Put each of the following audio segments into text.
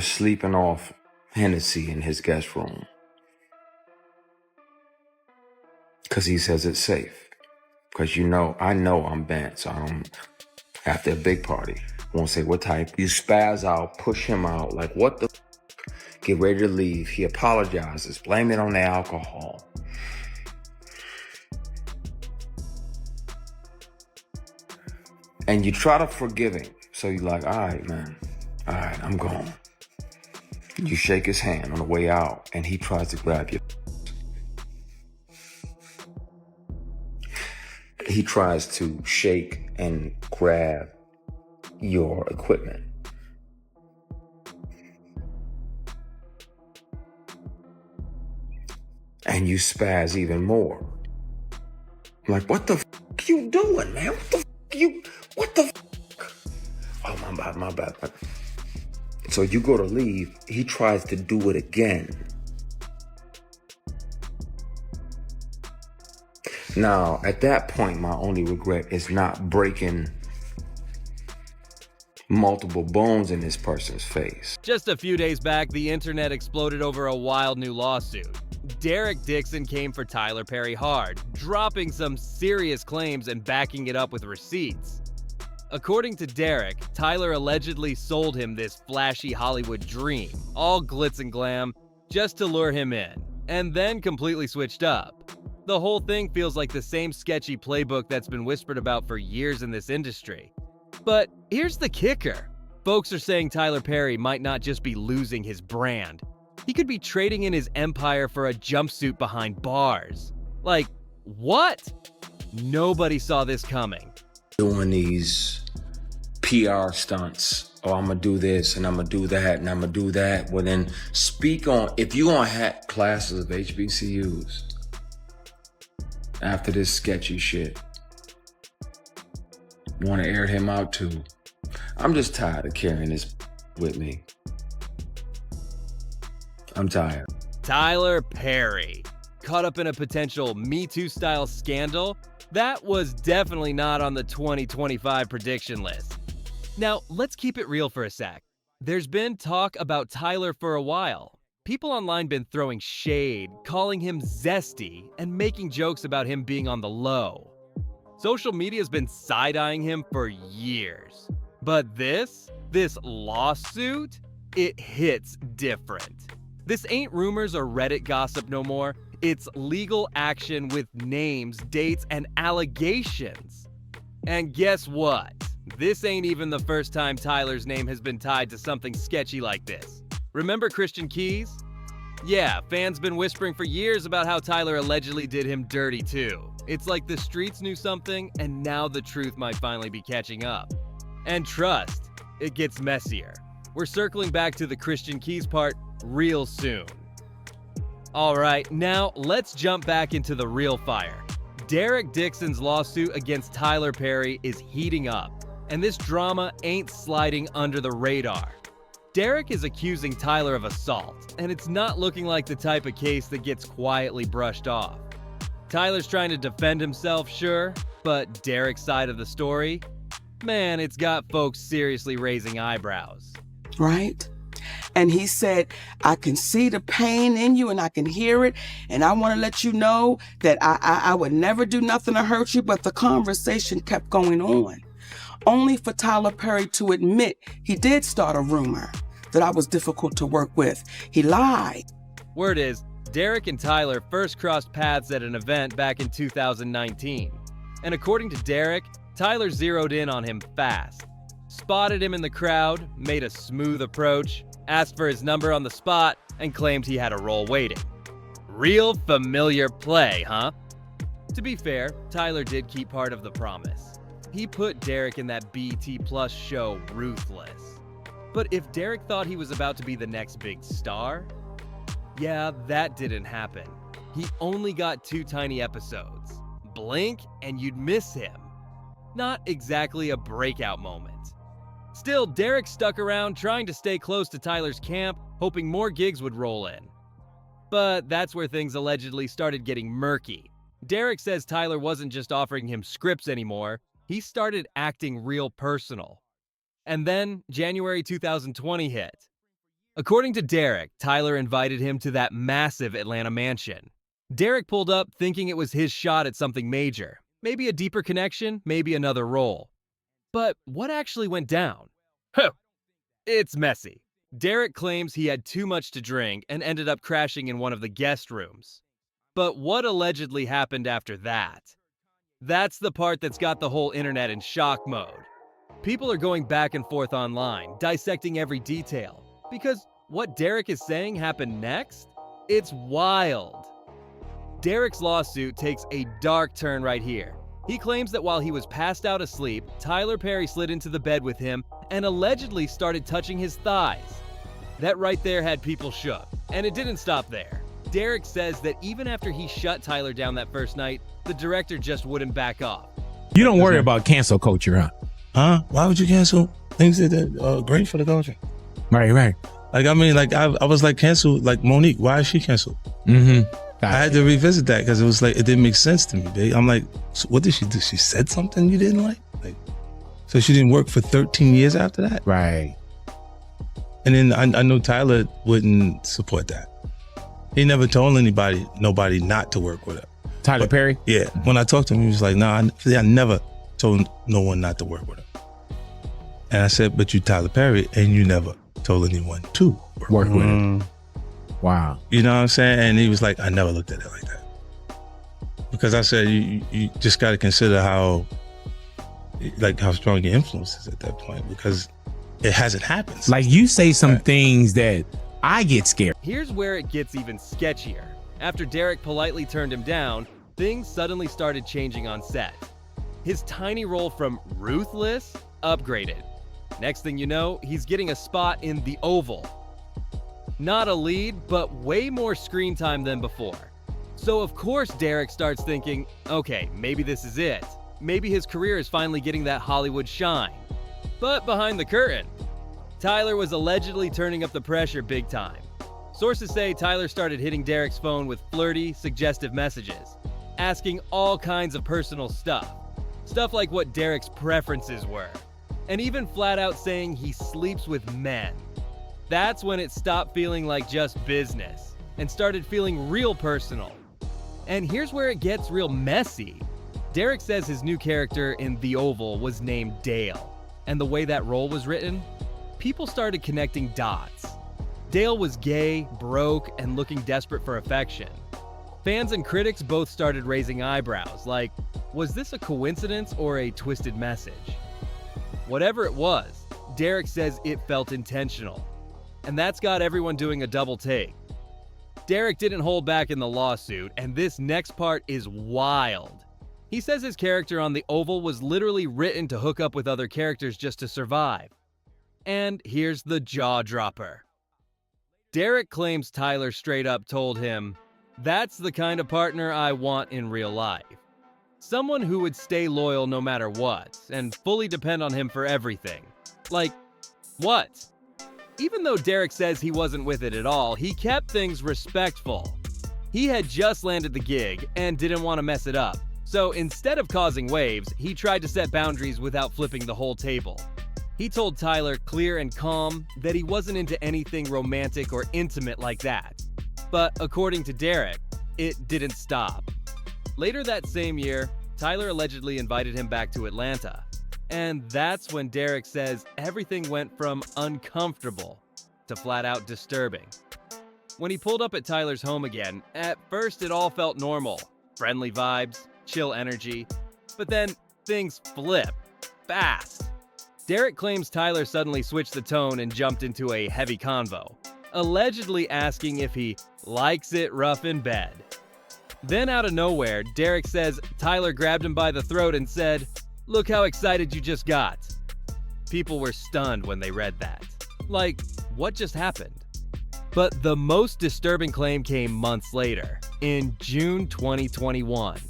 sleeping off Hennessy in his guest room. Because he says it's safe. Because I know I'm bent, so I don't, after a big party, won't say what type. You spaz out, push him out, like what the get ready to leave. He apologizes, blame it on the alcohol. And you try to forgive him. So you're like, all right, man. All right, I'm gone. You shake his hand on the way out, and he tries to grab you. He tries to shake and grab your equipment. And you spaz even more. I'm like, what the f*** you doing, man? What the f***? Oh, my bad. So you go to leave, he tries to do it again. Now, at that point, my only regret is not breaking multiple bones in this person's face. Just a few days back, the internet exploded over a wild new lawsuit. Derek Dixon came for Tyler Perry hard, dropping some serious claims and backing it up with receipts. According to Derek, Tyler allegedly sold him this flashy Hollywood dream, all glitz and glam, just to lure him in, and then completely switched up. The whole thing feels like the same sketchy playbook that's been whispered about for years in this industry. But here's the kicker. Folks are saying Tyler Perry might not just be losing his brand. He could be trading in his empire for a jumpsuit behind bars. Like, what? Nobody saw this coming. Doing these PR stunts. Oh, I'm gonna do this and I'm gonna do that and I'm gonna do that. Well, then speak on, if you gonna have classes of HBCUs after this sketchy shit, want to air him out too. I'm just tired of carrying this with me. I'm tired. Tyler Perry, caught up in a potential Me Too style scandal? That was definitely not on the 2025 prediction list. Now, let's keep it real for a sec. There's been talk about Tyler for a while. People online been throwing shade, calling him zesty, and making jokes about him being on the low. Social media's been side-eyeing him for years. But this lawsuit, it hits different. This ain't rumors or Reddit gossip no more. It's legal action with names, dates, and allegations. And guess what? This ain't even the first time Tyler's name has been tied to something sketchy like this. Remember Christian Keys? Yeah, fans been whispering for years about how Tyler allegedly did him dirty too. It's like the streets knew something, and now the truth might finally be catching up. And trust, it gets messier. We're circling back to the Christian Keys part real soon. Alright, now let's jump back into the real fire. Derek Dixon's lawsuit against Tyler Perry is heating up, and this drama ain't sliding under the radar. Derek is accusing Tyler of assault, and it's not looking like the type of case that gets quietly brushed off. Tyler's trying to defend himself, sure, but Derek's side of the story? Man, it's got folks seriously raising eyebrows. Right? And he said, I can see the pain in you and I can hear it. And I want to let you know that I would never do nothing to hurt you. But the conversation kept going on. Only for Tyler Perry to admit he did start a rumor that I was difficult to work with. He lied. Word is, Derek and Tyler first crossed paths at an event back in 2019. And according to Derek, Tyler zeroed in on him fast. Spotted him in the crowd, made a smooth approach, asked for his number on the spot, and claimed he had a role waiting. Real familiar play, huh? To be fair, Tyler did keep part of the promise. He put Derek in that BT Plus show Ruthless. But if Derek thought he was about to be the next big star, yeah, that didn't happen. He only got 2 tiny episodes. Blink and you'd miss him. Not exactly a breakout moment. Still, Derek stuck around trying to stay close to Tyler's camp, hoping more gigs would roll in. But that's where things allegedly started getting murky. Derek says Tyler wasn't just offering him scripts anymore, he started acting real personal. And then January 2020 hit. According to Derek, Tyler invited him to that massive Atlanta mansion. Derek pulled up thinking it was his shot at something major. Maybe a deeper connection, maybe another role. But what actually went down? Huh, it's messy. Derek claims he had too much to drink and ended up crashing in one of the guest rooms. But what allegedly happened after that? That's the part that's got the whole internet in shock mode. People are going back and forth online, dissecting every detail. Because what Derek is saying happened next? It's wild. Derek's lawsuit takes a dark turn right here. He claims that while he was passed out asleep, Tyler Perry slid into the bed with him and allegedly started touching his thighs. That right there had people shook, and it didn't stop there. Derek says that even after he shut Tyler down that first night, the director just wouldn't back off. You don't worry about cancel culture, huh? Huh? Why would you cancel things that are great for the culture? Right. Like, I mean, like, I was like canceled, like Monique. Why is she canceled? Mm-hmm. I had to revisit that because it was like, it didn't make sense to me, babe. I'm like, so what did she do? She said something you didn't like? So she didn't work for 13 years after that? Right. And then I know Tyler wouldn't support that. He never told nobody not to work with her. Tyler Perry? Yeah. When I talked to him, he was like, nah, I never told no one not to work with her. And I said, but you Tyler Perry, and you never told anyone to work with her. Wow. You know what I'm saying? And he was like, I never looked at it like that. Because I said, you just got to consider how strong your influence is at that point, because it hasn't happened. Like, you say some things that I get scared. Here's where it gets even sketchier. After Derek politely turned him down, things suddenly started changing on set. His tiny role from ruthless upgraded. Next thing you know, he's getting a spot in The Oval. Not a lead, but way more screen time than before. So of course Derek starts thinking, okay, maybe this is it. Maybe his career is finally getting that Hollywood shine. But behind the curtain, Tyler was allegedly turning up the pressure big time. Sources say Tyler started hitting Derek's phone with flirty, suggestive messages, asking all kinds of personal stuff. Stuff like what Derek's preferences were, and even flat out saying he sleeps with men. That's when it stopped feeling like just business and started feeling real personal. And here's where it gets real messy. Derek says his new character in The Oval was named Dale, and the way that role was written, people started connecting dots. Dale was gay, broke, and looking desperate for affection. Fans and critics both started raising eyebrows, like, was this a coincidence or a twisted message? Whatever it was, Derek says it felt intentional. And that's got everyone doing a double take. Derek didn't hold back in the lawsuit, and this next part is wild. He says his character on The Oval was literally written to hook up with other characters just to survive. And here's the jaw dropper. Derek claims Tyler straight up told him, "That's the kind of partner I want in real life. Someone who would stay loyal no matter what, and fully depend on him for everything." Like, what? Even though Derek says he wasn't with it at all, he kept things respectful. He had just landed the gig and didn't want to mess it up. So instead of causing waves, he tried to set boundaries without flipping the whole table. He told Tyler clear and calm that he wasn't into anything romantic or intimate like that. But according to Derek, it didn't stop. Later that same year, Tyler allegedly invited him back to Atlanta. And that's when Derek says everything went from uncomfortable to flat out disturbing. When he pulled up at Tyler's home again, at first it all felt normal. Friendly vibes, chill energy. But then things flip fast. Derek claims Tyler suddenly switched the tone and jumped into a heavy convo, allegedly asking if he likes it rough in bed. Then out of nowhere, Derek says Tyler grabbed him by the throat and said, "Look how excited you just got." People were stunned when they read that. Like, what just happened? But the most disturbing claim came months later, in June 2021.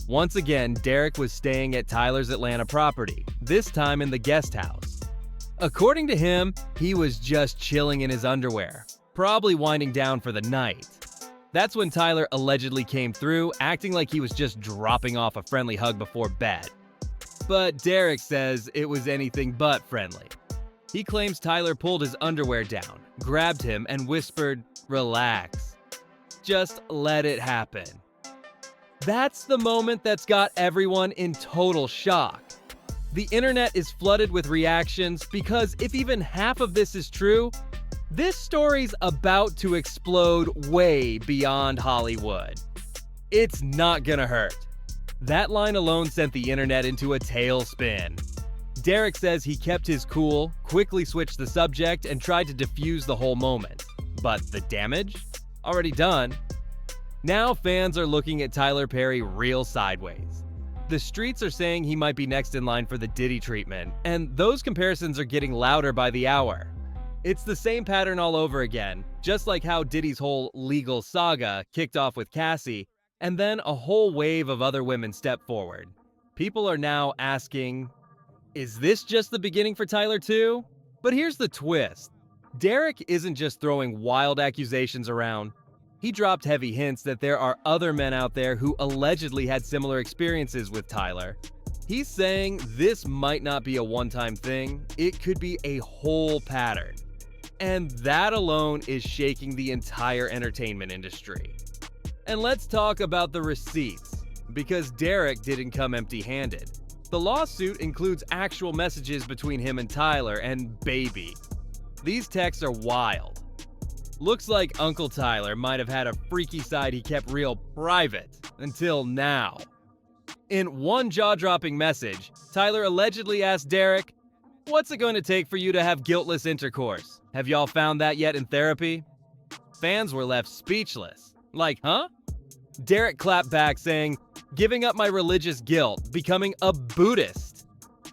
Once again, Derek was staying at Tyler's Atlanta property, this time in the guest house. According to him, he was just chilling in his underwear, probably winding down for the night. That's when Tyler allegedly came through, acting like he was just dropping off a friendly hug before bed. But Derek says it was anything but friendly. He claims Tyler pulled his underwear down, grabbed him, and whispered, "Relax. Just let it happen." That's the moment that's got everyone in total shock. The internet is flooded with reactions because if even half of this is true, this story's about to explode way beyond Hollywood. It's not gonna hurt. That line alone sent the internet into a tailspin. Derek says he kept his cool, quickly switched the subject, and tried to defuse the whole moment. But the damage? Already done. Now fans are looking at Tyler Perry real sideways. The streets are saying he might be next in line for the Diddy treatment, and those comparisons are getting louder by the hour. It's the same pattern all over again, just like how Diddy's whole legal saga kicked off with Cassie, and then a whole wave of other women stepped forward. People are now asking, is this just the beginning for Tyler too? But here's the twist. Derek isn't just throwing wild accusations around. He dropped heavy hints that there are other men out there who allegedly had similar experiences with Tyler. He's saying this might not be a one-time thing, it could be a whole pattern. And that alone is shaking the entire entertainment industry. And let's talk about the receipts, because Derek didn't come empty-handed. The lawsuit includes actual messages between him and Tyler and Baby. These texts are wild. Looks like Uncle Tyler might have had a freaky side he kept real private until now. In one jaw-dropping message, Tyler allegedly asked Derek, "What's it going to take for you to have guiltless intercourse? Have y'all found that yet in therapy?" Fans were left speechless. Like, huh? Derek clapped back saying, "Giving up my religious guilt, becoming a Buddhist."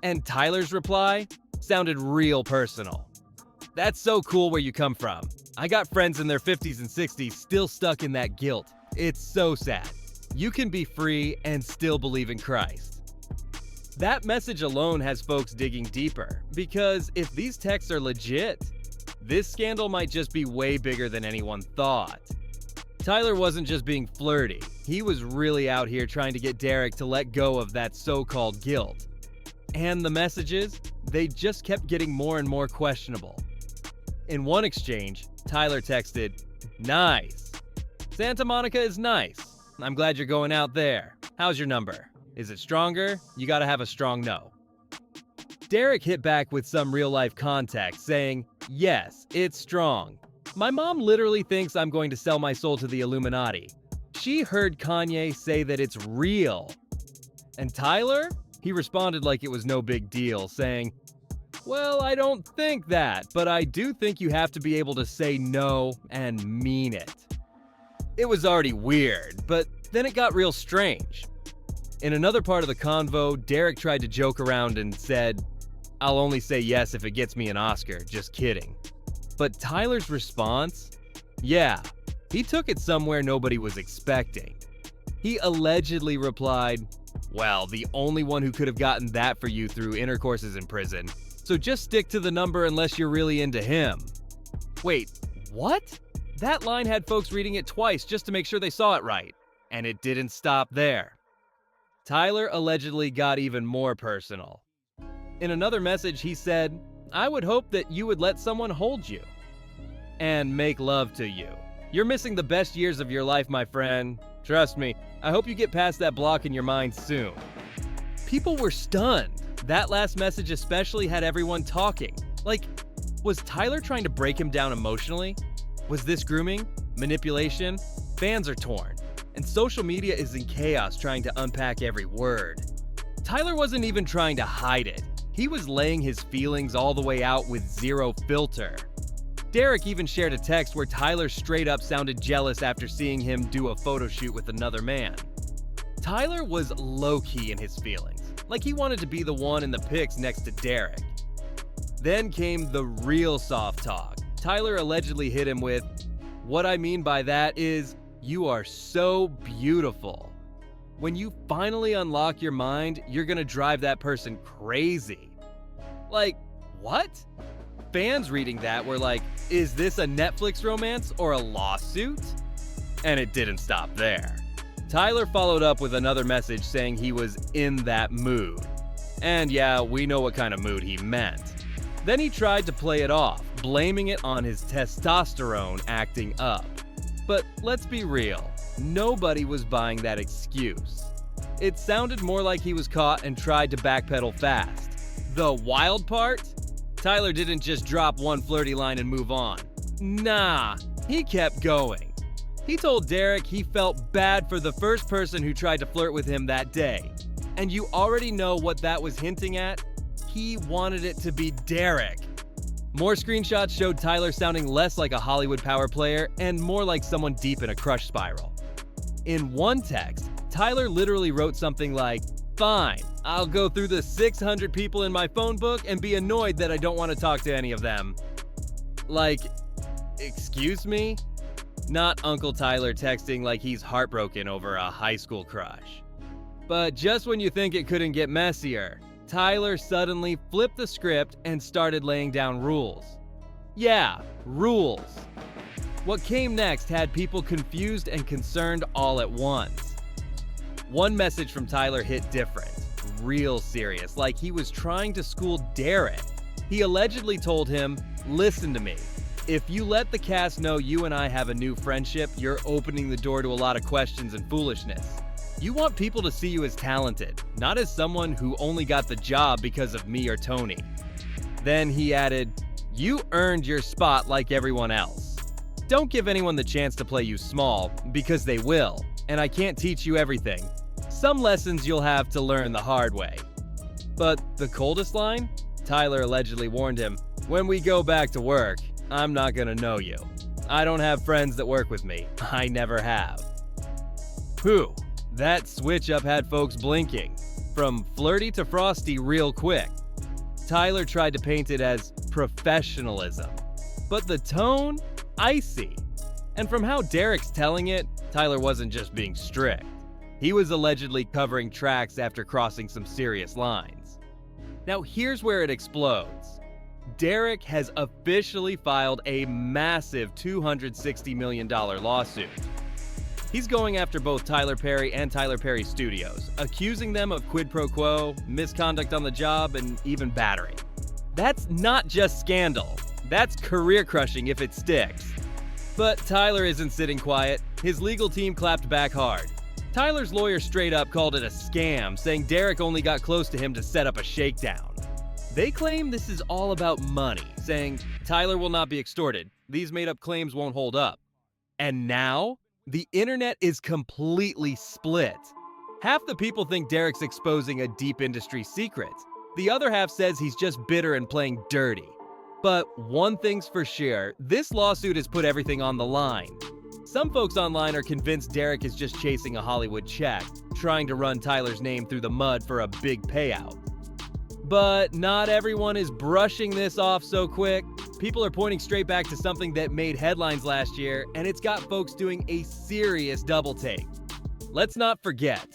And Tyler's reply sounded real personal. "That's so cool where you come from. I got friends in their 50s and 60s still stuck in that guilt. It's so sad. You can be free and still believe in Christ." That message alone has folks digging deeper, because if these texts are legit, this scandal might just be way bigger than anyone thought. Tyler wasn't just being flirty, he was really out here trying to get Derek to let go of that so-called guilt. And the messages, they just kept getting more and more questionable. In one exchange, Tyler texted, "Nice. Santa Monica is nice. I'm glad you're going out there. How's your number? Is it stronger? You gotta have a strong no." Derek hit back with some real-life context, saying, "Yes, it's strong. My mom literally thinks I'm going to sell my soul to the Illuminati. She heard Kanye say that it's real." And Tyler? He responded like it was no big deal, saying, "Well, I don't think that, but I do think you have to be able to say no and mean it." It was already weird, but then it got real strange. In another part of the convo, Derek tried to joke around and said, "I'll only say yes if it gets me an Oscar, just kidding." But Tyler's response? Yeah, he took it somewhere nobody was expecting. He allegedly replied, "Well, the only one who could have gotten that for you through intercourse is in prison, so just stick to the number unless you're really into him." Wait, what? That line had folks reading it twice just to make sure they saw it right. And it didn't stop there. Tyler allegedly got even more personal. In another message, he said, "I would hope that you would let someone hold you and make love to you. You're missing the best years of your life, my friend. Trust me, I hope you get past that block in your mind soon." People were stunned. That last message especially had everyone talking. Like, was Tyler trying to break him down emotionally? Was this grooming? Manipulation? Fans are torn, and social media is in chaos trying to unpack every word. Tyler wasn't even trying to hide it. He was laying his feelings all the way out with zero filter. Derek even shared a text where Tyler straight up sounded jealous after seeing him do a photo shoot with another man. Tyler was low-key in his feelings, like he wanted to be the one in the pics next to Derek. Then came the real soft talk. Tyler allegedly hit him with, "What I mean by that is, you are so beautiful. When you finally unlock your mind, you're gonna drive that person crazy." Like, what? Fans reading that were like, is this a Netflix romance or a lawsuit? And it didn't stop there. Tyler followed up with another message saying he was in that mood. And yeah, we know what kind of mood he meant. Then he tried to play it off, blaming it on his testosterone acting up. But let's be real, nobody was buying that excuse. It sounded more like he was caught and tried to backpedal fast. The wild part? Tyler didn't just drop one flirty line and move on. Nah, he kept going. He told Derek he felt bad for the first person who tried to flirt with him that day. And you already know what that was hinting at. He wanted it to be Derek. More screenshots showed Tyler sounding less like a Hollywood power player and more like someone deep in a crush spiral. In one text, Tyler literally wrote something like, "Fine, I'll go through the 600 people in my phone book and be annoyed that I don't want to talk to any of them." Like, excuse me? Not Uncle Tyler texting like he's heartbroken over a high school crush. But just when you think it couldn't get messier, Tyler suddenly flipped the script and started laying down rules. Yeah, rules. What came next had people confused and concerned all at once. One message from Tyler hit different, real serious, like he was trying to school Derek. He allegedly told him, "Listen to me. If you let the cast know you and I have a new friendship, you're opening the door to a lot of questions and foolishness. You want people to see you as talented, not as someone who only got the job because of me or Tony." Then he added, "You earned your spot like everyone else. Don't give anyone the chance to play you small, because they will, and I can't teach you everything. Some lessons you'll have to learn the hard way." But the coldest line? Tyler allegedly warned him, "When we go back to work, I'm not gonna know you. I don't have friends that work with me. I never have." Whew. That switch up had folks blinking. From flirty to frosty real quick. Tyler tried to paint it as professionalism. But the tone? Icy. And from how Derek's telling it, Tyler wasn't just being strict. He was allegedly covering tracks after crossing some serious lines. Now here's where it explodes. Derek has officially filed a massive $260 million lawsuit. He's going after both Tyler Perry and Tyler Perry Studios, accusing them of quid pro quo, misconduct on the job, and even battery. That's not just scandal. That's career crushing if it sticks. But Tyler isn't sitting quiet. His legal team clapped back hard. Tyler's lawyer straight up called it a scam, saying Derek only got close to him to set up a shakedown. They claim this is all about money, saying Tyler will not be extorted. These made-up claims won't hold up. And now, the internet is completely split. Half the people think Derek's exposing a deep industry secret. The other half says he's just bitter and playing dirty. But one thing's for sure, this lawsuit has put everything on the line. Some folks online are convinced Derek is just chasing a Hollywood check, trying to run Tyler's name through the mud for a big payout. But not everyone is brushing this off so quick. People are pointing straight back to something that made headlines last year, and it's got folks doing a serious double take. Let's not forget,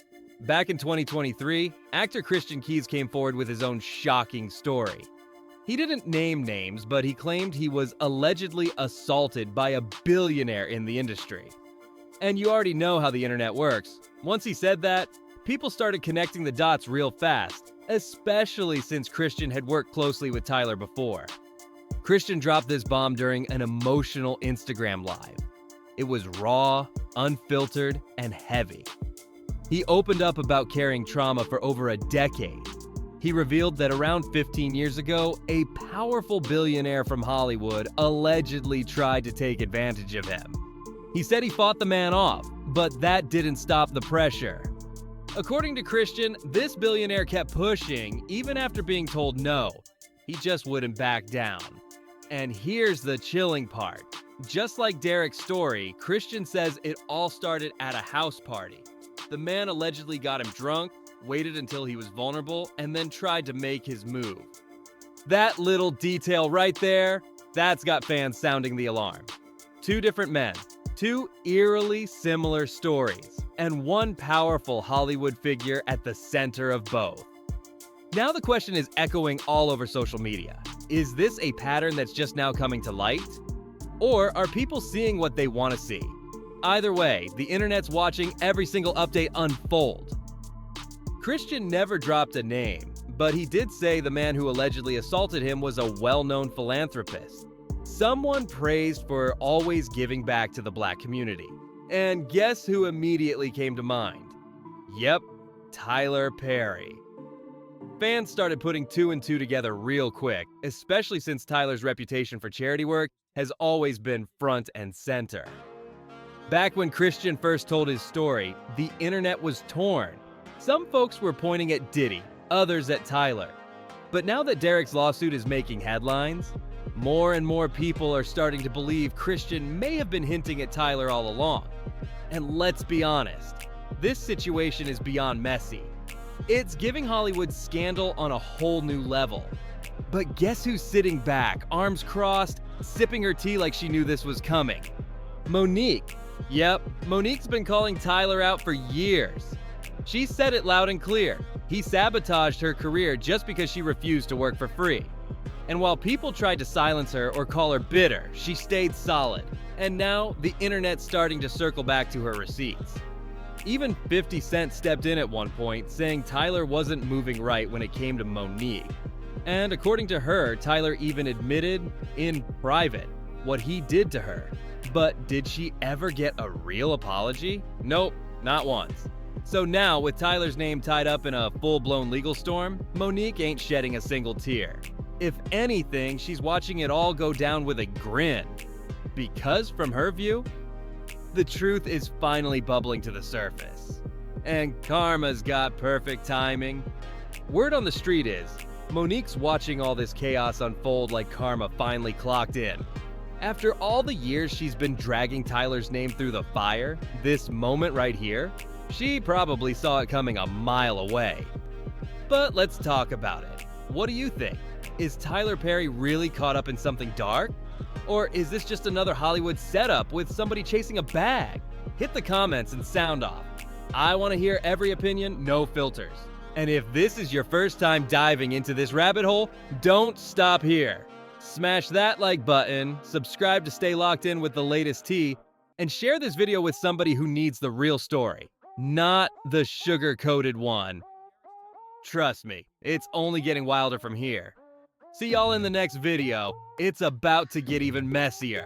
back in 2023, actor Christian Keyes came forward with his own shocking story. He didn't name names, but he claimed he was allegedly assaulted by a billionaire in the industry. And you already know how the internet works. Once he said that, people started connecting the dots real fast, especially since Christian had worked closely with Tyler before. Christian dropped this bomb during an emotional Instagram live. It was raw, unfiltered, and heavy. He opened up about carrying trauma for over a decade. He revealed that around 15 years ago, a powerful billionaire from Hollywood allegedly tried to take advantage of him. He said he fought the man off, but that didn't stop the pressure. According to Christian, this billionaire kept pushing even after being told no. He just wouldn't back down. And here's the chilling part. Just like Derek's story, Christian says it all started at a house party. The man allegedly got him drunk, waited until he was vulnerable, and then tried to make his move. That little detail right there, that's got fans sounding the alarm. Two different men, two eerily similar stories, and one powerful Hollywood figure at the center of both. Now the question is echoing all over social media. Is this a pattern that's just now coming to light? Or are people seeing what they want to see? Either way, the internet's watching every single update unfold. Christian never dropped a name, but he did say the man who allegedly assaulted him was a well-known philanthropist. Someone praised for always giving back to the black community. And guess who immediately came to mind? Yep, Tyler Perry. Fans started putting two and two together real quick, especially since Tyler's reputation for charity work has always been front and center. Back when Christian first told his story, the internet was torn. Some folks were pointing at Diddy, others at Tyler. But now that Derek's lawsuit is making headlines, more and more people are starting to believe Christian may have been hinting at Tyler all along. And let's be honest, this situation is beyond messy. It's giving Hollywood scandal on a whole new level. But guess who's sitting back, arms crossed, sipping her tea like she knew this was coming? Monique. Yep, Monique's been calling Tyler out for years. She said it loud and clear. He sabotaged her career just because she refused to work for free. And while people tried to silence her or call her bitter, she stayed solid. And now, the internet's starting to circle back to her receipts. Even 50 Cent stepped in at one point, saying Tyler wasn't moving right when it came to Monique. And according to her, Tyler even admitted, in private, what he did to her. But did she ever get a real apology? Nope, not once. So now, with Tyler's name tied up in a full-blown legal storm, Monique ain't shedding a single tear. If anything, she's watching it all go down with a grin. Because from her view, the truth is finally bubbling to the surface. And karma's got perfect timing. Word on the street is, Monique's watching all this chaos unfold like karma finally clocked in. After all the years she's been dragging Tyler's name through the fire, this moment right here, she probably saw it coming a mile away. But let's talk about it. What do you think? Is Tyler Perry really caught up in something dark? Or is this just another Hollywood setup with somebody chasing a bag? Hit the comments and sound off. I want to hear every opinion, no filters. And if this is your first time diving into this rabbit hole, don't stop here. Smash that like button, subscribe to stay locked in with the latest tea, and share this video with somebody who needs the real story, not the sugar-coated one. Trust me, it's only getting wilder from here. See y'all in the next video. It's about to get even messier.